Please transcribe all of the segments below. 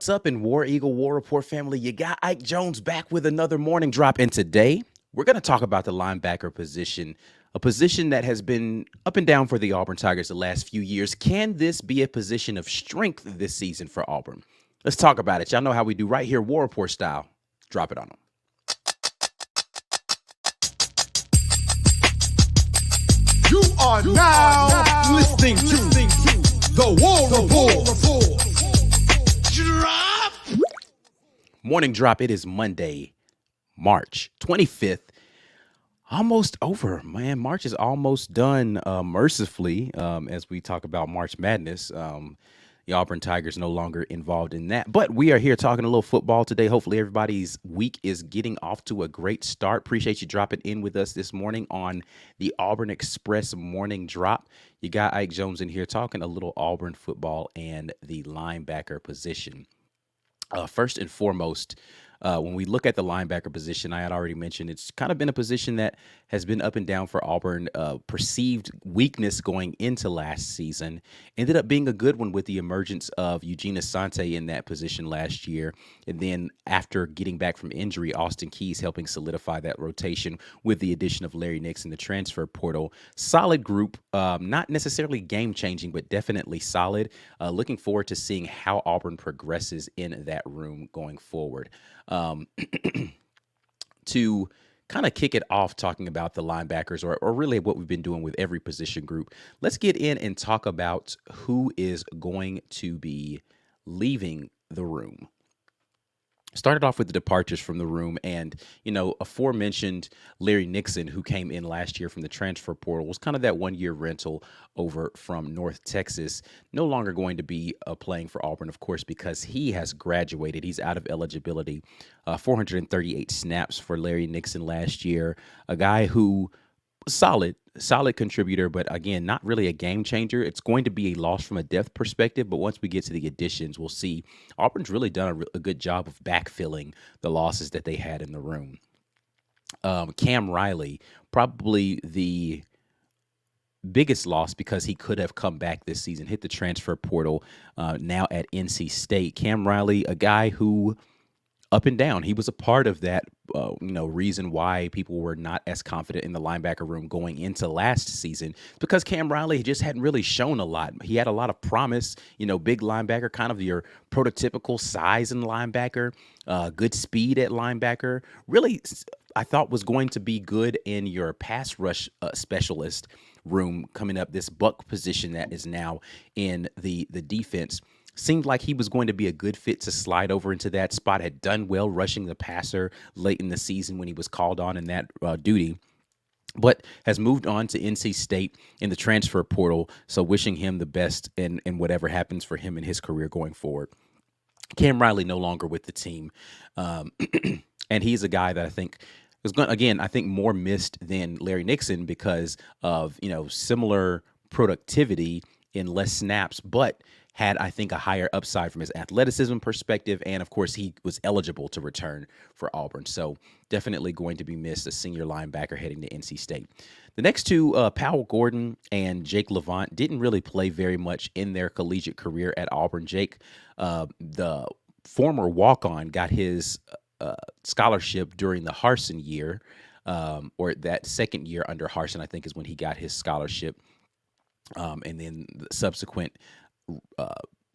What's up in War Eagle War Report family? You got Ike Jones back with another morning drop. And today we're going to talk about the linebacker position, a position that has been up and down for the Auburn Tigers the last few years. Can this be a position of strength this season for Auburn? Let's talk about it. Y'all know how we do right here, War Report style. Drop it on them. You are now listening to the War Report. Drop. Morning drop. It is Monday, March 25th. Almost over, man. March is almost done, mercifully, as we talk about March Madness. The Auburn Tigers no longer involved in that. But we are here talking a little football today. Hopefully everybody's week is getting off to a great start. Appreciate you dropping in with us this morning on the Auburn Express Morning Drop. You got Ike Jones in here talking a little Auburn football and the linebacker position. First and foremost, when we look at the linebacker position, I had already mentioned it's kind of been a position that has been up and down for Auburn. Perceived weakness going into last season ended up being a good one with the emergence of Eugene Asante in that position last year. And then after getting back from injury, Austin Keys helping solidify that rotation with the addition of Larry Nixon, the transfer portal. Solid group, not necessarily game-changing, but definitely solid. Looking forward to seeing how Auburn progresses in that room going forward. To kind of kick it off talking about the linebackers or really what we've been doing with every position group, let's get in and talk about who is going to be leaving the room. Started off with the departures from the room, and aforementioned Larry Nixon, who came in last year from the transfer portal, was kind of that one-year rental over from North Texas. No longer going to be playing for Auburn, of course, because he has graduated. He's out of eligibility. 438 snaps for Larry Nixon last year. A guy who solid contributor, but again, not really a game changer. It's going to be a loss from a depth perspective, but once we get to the additions, we'll see Auburn's really done a good job of backfilling the losses that they had in the room. Cam Riley, probably the biggest loss because he could have come back this season, hit the transfer portal now at NC State. Cam Riley, a guy who up and down. He was a part of that, reason why people were not as confident in the linebacker room going into last season, because Cam Riley just hadn't really shown a lot. He had a lot of promise, big linebacker, kind of your prototypical size in linebacker, good speed at linebacker. Really, I thought was going to be good in your pass rush specialist room coming up, this buck position that is now in the defense. Seemed like he was going to be a good fit to slide over into that spot. Had done well rushing the passer late in the season when he was called on in that duty, but has moved on to NC State in the transfer portal. So wishing him the best in whatever happens for him in his career going forward. Cam Riley no longer with the team. And he's a guy that I think was going, again, I think more missed than Larry Nixon because of, similar productivity in less snaps, but had, I think, a higher upside from his athleticism perspective. And, of course, he was eligible to return for Auburn. So definitely going to be missed, a senior linebacker heading to NC State. The next two, Powell Gordon and Jake Levant, didn't really play very much in their collegiate career at Auburn. Jake, the former walk-on, got his scholarship during the Harsin year, or that second year under Harsin, I think, is when he got his scholarship. And then the subsequent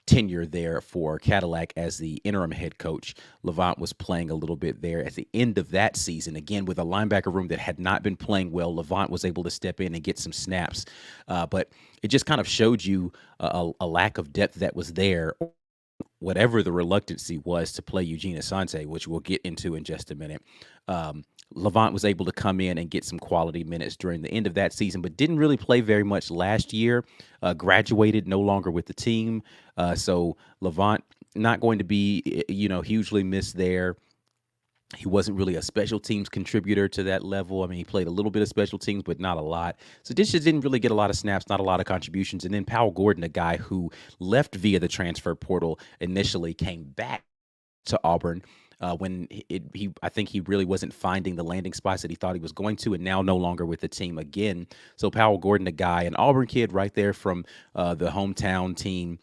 tenure there for Cadillac as the interim head coach. Levant was playing a little bit there at the end of that season. Again, with a linebacker room that had not been playing well, Levant was able to step in and get some snaps. But it just kind of showed you a lack of depth that was there, whatever the reluctancy was to play Eugene Asante, which we'll get into in just a minute. Levant was able to come in and get some quality minutes during the end of that season, but didn't really play very much last year. Graduated, no longer with the team. So Levant not going to be, hugely missed there. He wasn't really a special teams contributor to that level. I mean, he played a little bit of special teams, but not a lot. So this just didn't really get a lot of snaps, not a lot of contributions. And then Powell Gordon, a guy who left via the transfer portal initially, came back to Auburn when I think he really wasn't finding the landing spots that he thought he was going to, and now no longer with the team again. So Powell Gordon, a guy, an Auburn kid right there from the hometown team,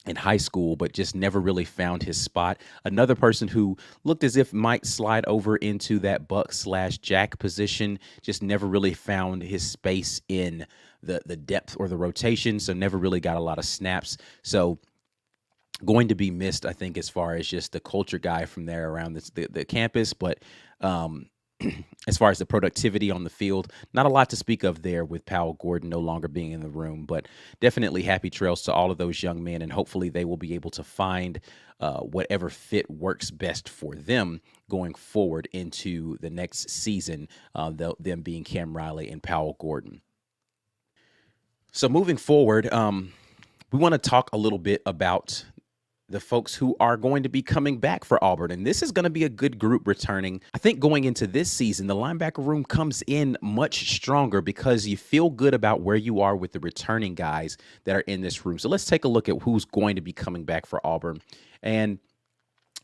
in high school, but just never really found his spot. Another person who looked as if might slide over into that buck/jack position, just never really found his space in the depth or the rotation, so never really got a lot of snaps. So going to be missed, I think, as far as just the culture guy from there around the campus. But as far as the productivity on the field, not a lot to speak of there with Powell Gordon no longer being in the room. But definitely happy trails to all of those young men, and hopefully they will be able to find whatever fit works best for them going forward into the next season, them being Cam Riley and Powell Gordon. So moving forward, we want to talk a little bit about the folks who are going to be coming back for Auburn. And this is going to be a good group returning. I think going into this season, the linebacker room comes in much stronger because you feel good about where you are with the returning guys that are in this room. So let's take a look at who's going to be coming back for Auburn and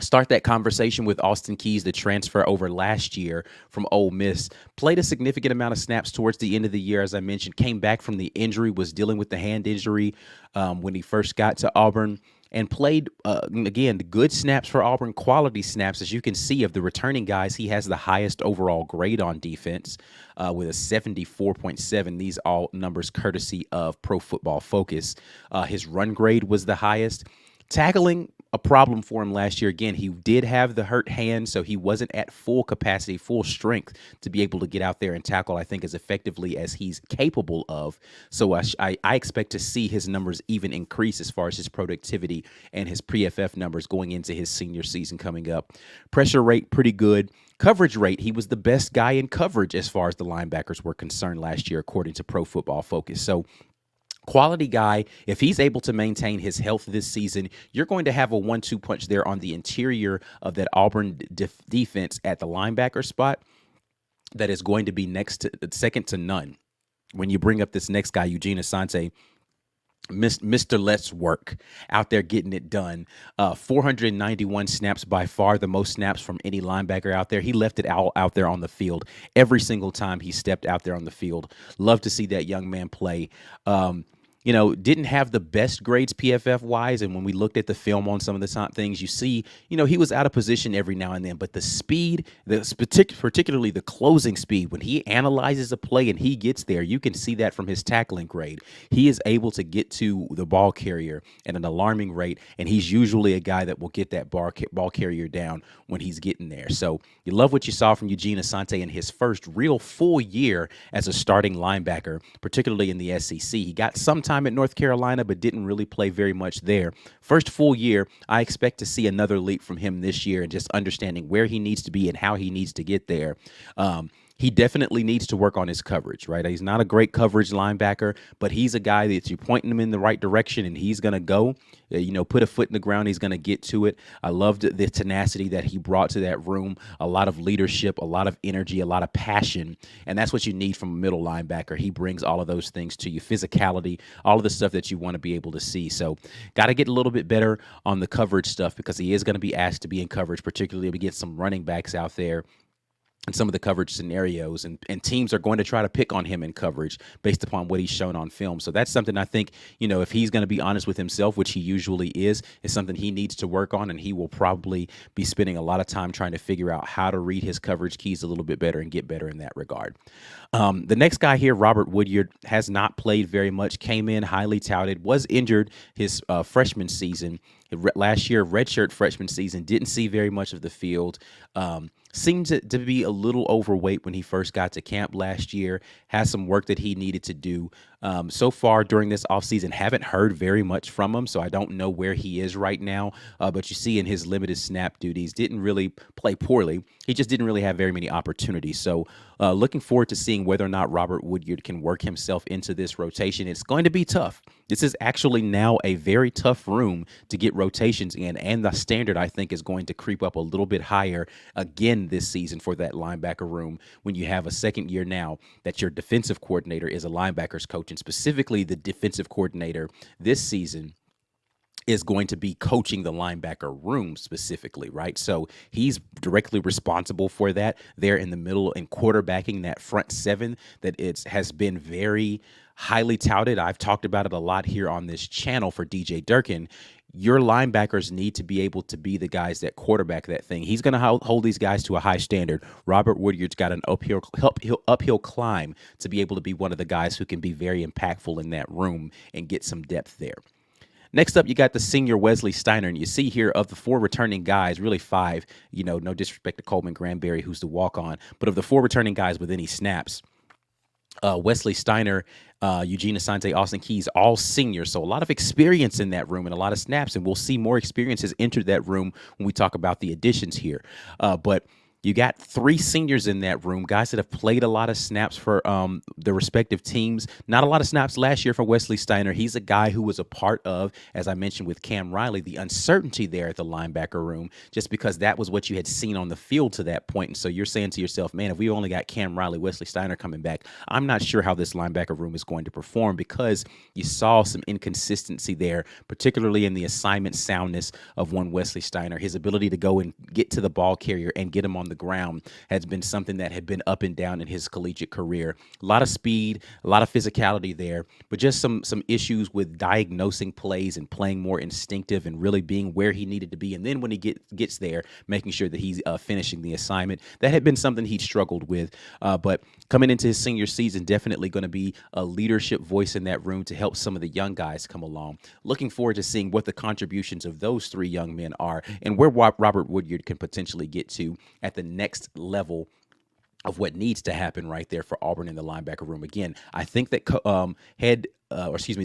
start that conversation with Austin Keys, the transfer over last year from Ole Miss. Played a significant amount of snaps towards the end of the year, as I mentioned. Came back from the injury, was dealing with the hand injury when he first got to Auburn, and played, again, good snaps for Auburn, quality snaps. As you can see, of the returning guys, he has the highest overall grade on defense with a 74.7. These all numbers courtesy of Pro Football Focus. His run grade was the highest. Tackling, a problem for him last year. Again, he did have the hurt hand, so he wasn't at full capacity, full strength to be able to get out there and tackle, I think, as effectively as he's capable of. So I expect to see his numbers even increase as far as his productivity and his pre-FF numbers going into his senior season coming up. Pressure rate, pretty good. Coverage rate, he was the best guy in coverage as far as the linebackers were concerned last year, according to Pro Football Focus. So quality guy. If he's able to maintain his health this season, you're going to have a 1-2 punch there on the interior of that Auburn defense at the linebacker spot that is going to be second to none. When you bring up this next guy, Eugene Asante, Mr. Let's Work, out there getting it done. 491 snaps, by far the most snaps from any linebacker out there. He left it all out there on the field every single time he stepped out there on the field. Love to see that young man play. Didn't have the best grades PFF-wise, and when we looked at the film on some of the things, you see, he was out of position every now and then, but the speed, particularly the closing speed, when he analyzes a play and he gets there, you can see that from his tackling grade. He is able to get to the ball carrier at an alarming rate, and he's usually a guy that will get that ball carrier down when he's getting there. So you love what you saw from Eugene Asante in his first real full year as a starting linebacker, particularly in the SEC. He got some time at North Carolina, but didn't really play very much there. First full year, I expect to see another leap from him this year and just understanding where he needs to be and how he needs to get there. He definitely needs to work on his coverage, right? He's not a great coverage linebacker, but he's a guy that you're pointing him in the right direction and he's going to go, put a foot in the ground. He's going to get to it. I loved the tenacity that he brought to that room, a lot of leadership, a lot of energy, a lot of passion. And that's what you need from a middle linebacker. He brings all of those things to you, physicality, all of the stuff that you want to be able to see. So got to get a little bit better on the coverage stuff because he is going to be asked to be in coverage, particularly if we get some running backs out there and some of the coverage scenarios, and teams are going to try to pick on him in coverage based upon what he's shown on film. So that's something I think, if he's going to be honest with himself, which he usually is something he needs to work on, and he will probably be spending a lot of time trying to figure out how to read his coverage keys a little bit better and get better in that regard. The next guy here, Robert Woodyard, has not played very much, came in highly touted, was injured his freshman season. Last year, redshirt freshman season, didn't see very much of the field. Seemed to be a little overweight when he first got to camp last year. Has some work that he needed to do. So far during this offseason, haven't heard very much from him, so I don't know where he is right now. But you see in his limited snap duties, didn't really play poorly. He just didn't really have very many opportunities. So looking forward to seeing whether or not Robert Woodyard can work himself into this rotation. It's going to be tough. This is actually now a very tough room to get rotations in, and the standard, I think, is going to creep up a little bit higher again this season for that linebacker room when you have a second year now that your defensive coordinator is a linebackers coach, and specifically the defensive coordinator this season is going to be coaching the linebacker room specifically, right? So he's directly responsible for that there in the middle and quarterbacking that front seven that has been very highly touted. I've talked about it a lot here on this channel for DJ Durkin. your linebackers need to be able to be the guys that quarterback that thing. He's going to hold these guys to a high standard. Robert Woodyard's got an uphill climb to be able to be one of the guys who can be very impactful in that room and get some depth there. Next up, you got the senior Wesley Steiner, and you see here of the 4 returning guys, really 5, no disrespect to Coleman Granberry, who's the walk-on, but of the 4 returning guys with any snaps, Wesley Steiner, Eugene Asante, Austin Keys, all seniors. So a lot of experience in that room and a lot of snaps, and we'll see more experiences enter that room when we talk about the additions here. But you got 3 seniors in that room, guys that have played a lot of snaps for their respective teams. Not a lot of snaps last year for Wesley Steiner. He's a guy who was a part of, as I mentioned with Cam Riley, the uncertainty there at the linebacker room, just because that was what you had seen on the field to that point. And so you're saying to yourself, man, if we only got Cam Riley, Wesley Steiner coming back, I'm not sure how this linebacker room is going to perform, because you saw some inconsistency there, particularly in the assignment soundness of one Wesley Steiner. His ability to go and get to the ball carrier and get him on the ground has been something that had been up and down in his collegiate career. A lot of speed, a lot of physicality there, but just some issues with diagnosing plays and playing more instinctive and really being where he needed to be. And then when he gets there, making sure that he's finishing the assignment. That had been something he'd struggled with. But coming into his senior season, definitely going to be a leadership voice in that room to help some of the young guys come along. Looking forward to seeing what the contributions of those 3 young men are and where Robert Woodyard can potentially get to at the next level of what needs to happen right there for Auburn in the linebacker room. Again, I think that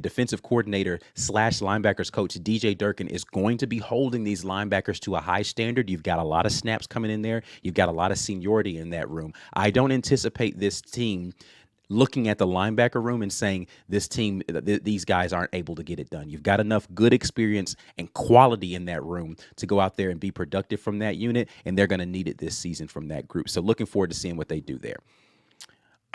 defensive coordinator / linebackers coach DJ Durkin is going to be holding these linebackers to a high standard. You've got a lot of snaps coming in there. You've got a lot of seniority in that room. I don't anticipate this team looking at the linebacker room and saying this team, these guys aren't able to get it done. You've got enough good experience and quality in that room to go out there and be productive from that unit, and they're going to need it this season from that group. So looking forward to seeing what they do there.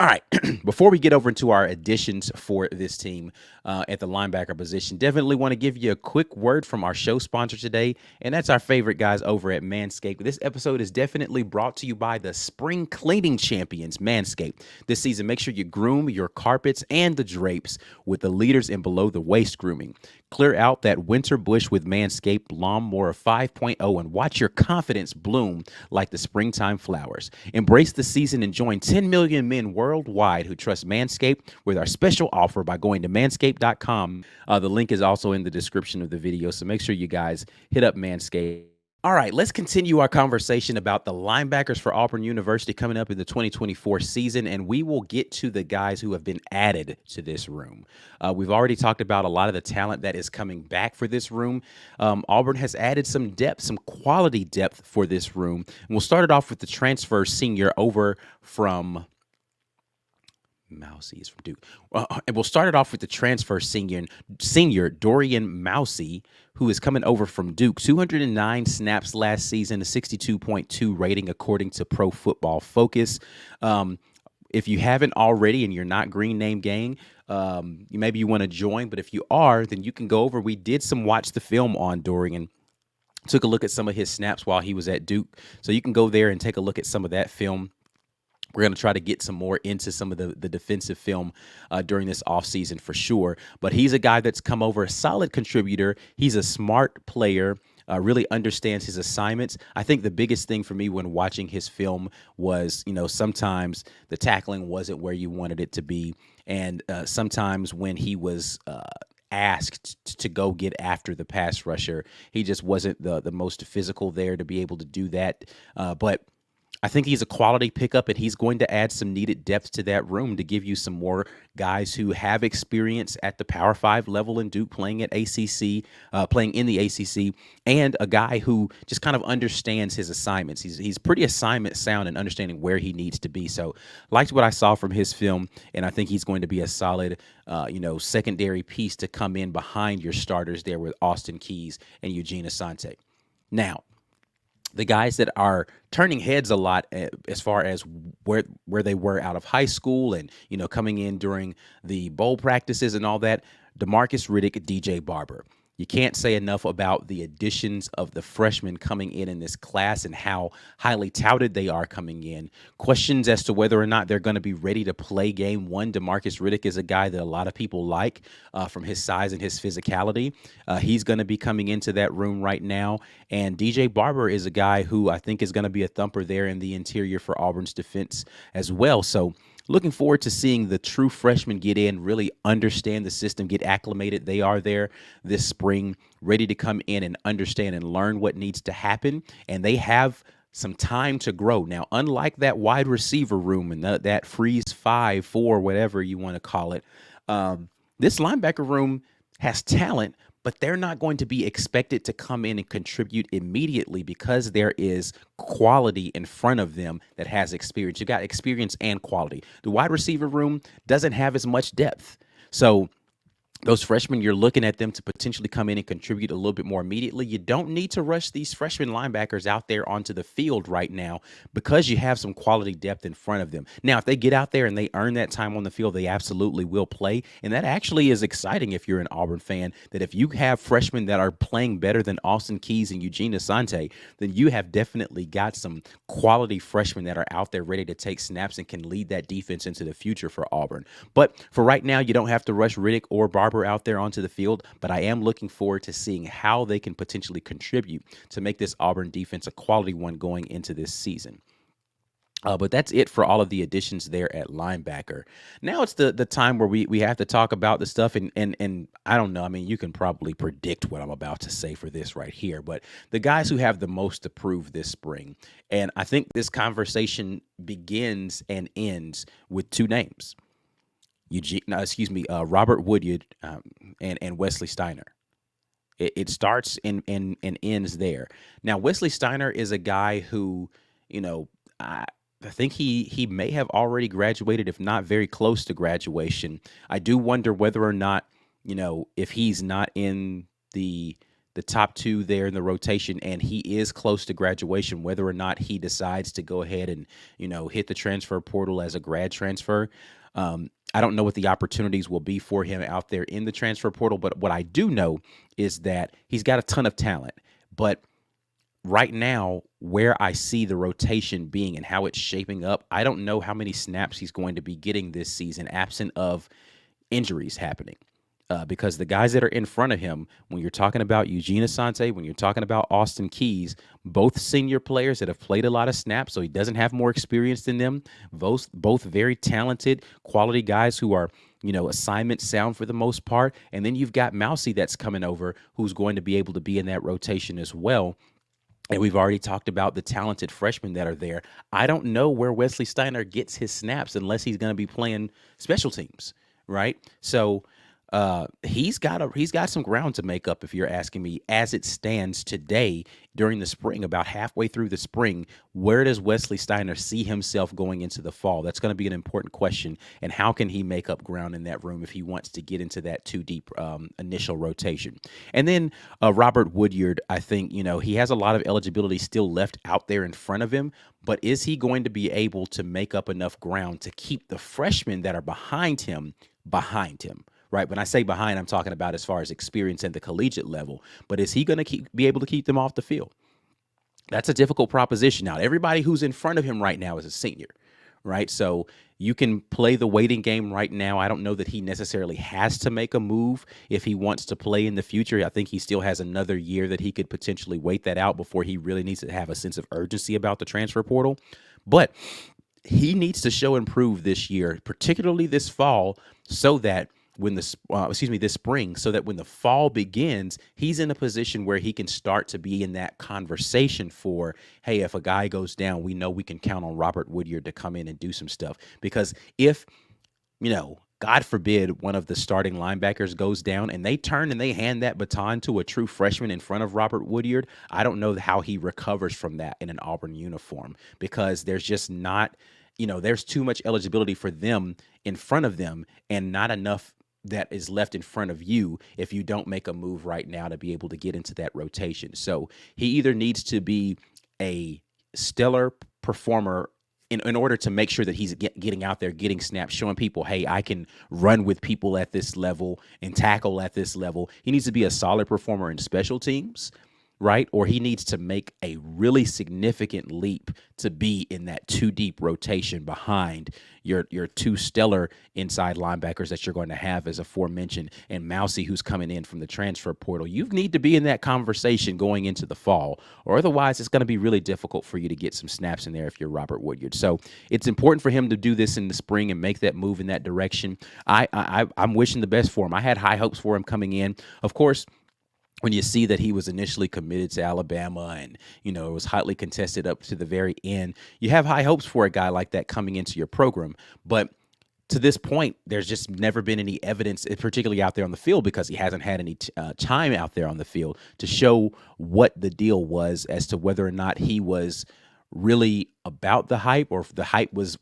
All right, before we get over into our additions for this team at the linebacker position, definitely want to give you a quick word from our show sponsor today, and that's our favorite guys over at Manscaped. This episode is definitely brought to you by the spring cleaning champions, Manscaped. This season, make sure you groom your carpets and the drapes with the leaders in below-the-waist grooming. Clear out that winter bush with Manscaped Lawnmower 5.0 and watch your confidence bloom like the springtime flowers. Embrace the season and join 10 million men worldwide who trust Manscaped with our special offer by going to manscaped.com. The link is also in the description of the video, so make sure you guys hit up Manscaped. All right, let's continue our conversation about the linebackers for Auburn University coming up in the 2024 season, and we will get to the guys who have been added to this room. We've already talked about a lot of the talent that is coming back for this room. Auburn has added some depth, some quality depth for this room. And we'll start it off with the transfer senior over from Mousy is from Duke. And we'll start it off with the transfer senior Dorian Mousy, who is coming over from Duke. 209 snaps last season, a 62.2 rating according to Pro Football Focus. If you haven't already and you're not Green Name Gang, maybe you want to join. But if you are, then you can go over. We did some watch the film on Dorian. Took a look at some of his snaps while he was at Duke. So you can go there and take a look at some of that film. We're going to try to get some more into some of the defensive film during this offseason for sure. But he's a guy that's come over, a solid contributor. He's a smart player, really understands his assignments. I think the biggest thing for me when watching his film was, sometimes the tackling wasn't where you wanted it to be. And sometimes when he was asked to go get after the pass rusher, he just wasn't the most physical there to be able to do that. But I think he's a quality pickup, and he's going to add some needed depth to that room to give you some more guys who have experience at the Power 5 level in Duke, playing in the ACC, and a guy who just kind of understands his assignments. He's pretty assignment sound and understanding where he needs to be. So liked what I saw from his film, and I think he's going to be a solid, secondary piece to come in behind your starters there with Austin Keys and Eugene Asante. Now, the guys that are turning heads a lot as far as where they were out of high school and, coming in during the bowl practices and all that, DeMarcus Riddick, DJ Barber. You can't say enough about the additions of the freshmen coming in this class and how highly touted they are coming in. Questions as to whether or not they're going to be ready to play game one. DeMarcus Riddick is a guy that a lot of people like from his size and his physicality. He's going to be coming into that room right now. And DJ Barber is a guy who I think is going to be a thumper there in the interior for Auburn's defense as well. So looking forward to seeing the true freshmen get in, really understand the system, get acclimated. They are there this spring, ready to come in and understand and learn what needs to happen. And they have some time to grow. Now, unlike that wide receiver room and that freeze 5, 4, whatever you want to call it, this linebacker room has talent, but they're not going to be expected to come in and contribute immediately because there is quality in front of them that has experience. You got experience and quality. The wide receiver room doesn't have as much depth. So those freshmen, you're looking at them to potentially come in and contribute a little bit more immediately. You don't need to rush these freshman linebackers out there onto the field right now because you have some quality depth in front of them. Now, if they get out there and they earn that time on the field, they absolutely will play. And that actually is exciting if you're an Auburn fan, that if you have freshmen that are playing better than Austin Keys and Eugene Asante, then you have definitely got some quality freshmen that are out there ready to take snaps and can lead that defense into the future for Auburn. But for right now, you don't have to rush Riddick or Barber out there onto the field, but I am looking forward to seeing how they can potentially contribute to make this Auburn defense a quality one going into this season. But that's it for all of the additions there at linebacker. Now it's the time where we have to talk about the stuff, and I don't know. I mean, you can probably predict what I'm about to say for this right here, but the guys who have the most to prove this spring. And I think this conversation begins and ends with two names. Robert Woodyard and Wesley Steiner. It starts and ends there. Now, Wesley Steiner is a guy who, I think he may have already graduated, if not very close to graduation. I do wonder whether or not, if he's not in the top two there in the rotation and he is close to graduation, whether or not he decides to go ahead and, hit the transfer portal as a grad transfer. I don't know what the opportunities will be for him out there in the transfer portal, but what I do know is that he's got a ton of talent. But right now, where I see the rotation being and how it's shaping up, I don't know how many snaps he's going to be getting this season, absent of injuries happening. Because the guys that are in front of him, when you're talking about Eugene Asante, when you're talking about Austin Keys, both senior players that have played a lot of snaps, so he doesn't have more experience than them. Both very talented, quality guys who are, assignment sound for the most part. And then you've got Mousy that's coming over, who's going to be able to be in that rotation as well. And we've already talked about the talented freshmen that are there. I don't know where Wesley Steiner gets his snaps unless he's going to be playing special teams, right? So he's got some ground to make up, if you're asking me, as it stands today during the spring. About halfway through the spring, where does Wesley Steiner see himself going into the fall? That's going to be an important question. And how can he make up ground in that room if he wants to get into that too deep initial rotation? And then Robert Woodyard, I think, he has a lot of eligibility still left out there in front of him, but is he going to be able to make up enough ground to keep the freshmen that are behind him? Right. When I say behind, I'm talking about as far as experience at the collegiate level. But is he going to be able to keep them off the field? That's a difficult proposition. Now, everybody who's in front of him right now is a senior, right? So you can play the waiting game right now. I don't know that he necessarily has to make a move if he wants to play in the future. I think he still has another year that he could potentially wait that out before he really needs to have a sense of urgency about the transfer portal. But he needs to show and prove this year, particularly this fall, so that this spring, so that when the fall begins, he's in a position where he can start to be in that conversation for, hey, if a guy goes down, we know we can count on Robert Woodyard to come in and do some stuff. Because if, God forbid, one of the starting linebackers goes down and they turn and they hand that baton to a true freshman in front of Robert Woodyard, I don't know how he recovers from that in an Auburn uniform, because there's just not, there's too much eligibility for them in front of them and not enough that is left in front of you if you don't make a move right now to be able to get into that rotation. So he either needs to be a stellar performer in order to make sure that he's getting out there, getting snaps, showing people, hey, I can run with people at this level and tackle at this level. He needs to be a solid performer in special teams, right? Or he needs to make a really significant leap to be in that 2-deep rotation behind your 2 stellar inside linebackers that you're going to have, as aforementioned, and Mousy, who's coming in from the transfer portal. You need to be in that conversation going into the fall, or otherwise it's going to be really difficult for you to get some snaps in there if you're Robert Woodyard. So it's important for him to do this in the spring and make that move in that direction. I'm wishing the best for him. I had high hopes for him coming in. Of course, when you see that he was initially committed to Alabama and, it was hotly contested up to the very end, you have high hopes for a guy like that coming into your program. But to this point, there's just never been any evidence, particularly out there on the field, because he hasn't had any time out there on the field to show what the deal was as to whether or not he was really about the hype, or if the hype was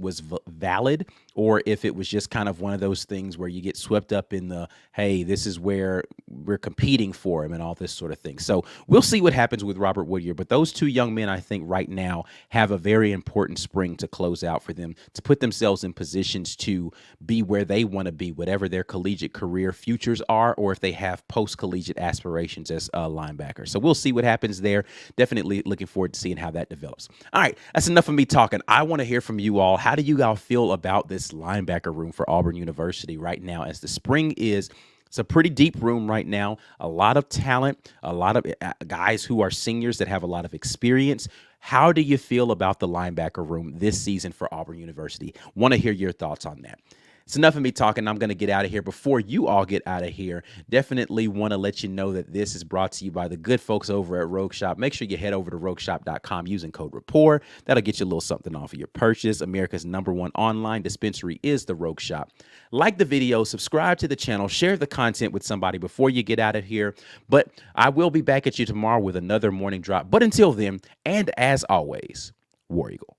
valid, or if it was just kind of one of those things where you get swept up in the, hey, this is where we're competing for him and all this sort of thing. So we'll see what happens with Robert Woodyard. But those 2 young men, I think right now, have a very important spring to close out for them, to put themselves in positions to be where they want to be, whatever their collegiate career futures are, or if they have post-collegiate aspirations as a linebacker. So we'll see what happens there. Definitely looking forward to seeing how that develops. All right, that's enough of me talking. I want to hear from you all. How do you all feel about this linebacker room for Auburn University right now, as the spring is? It's a pretty deep room right now. A lot of talent, a lot of guys who are seniors that have a lot of experience. How do you feel about the linebacker room this season for Auburn University? Want to hear your thoughts on that. It's enough of me talking. I'm going to get out of here. Before you all get out of here, definitely want to let you know that this is brought to you by the good folks over at Rogue Shop. Make sure you head over to rogueshop.com using code RAPPORT. That'll get you a little something off of your purchase. America's #1 online dispensary is the Rogue Shop. Like the video, subscribe to the channel, share the content with somebody before you get out of here. But I will be back at you tomorrow with another morning drop. But until then, and as always, War Eagle.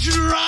Drop!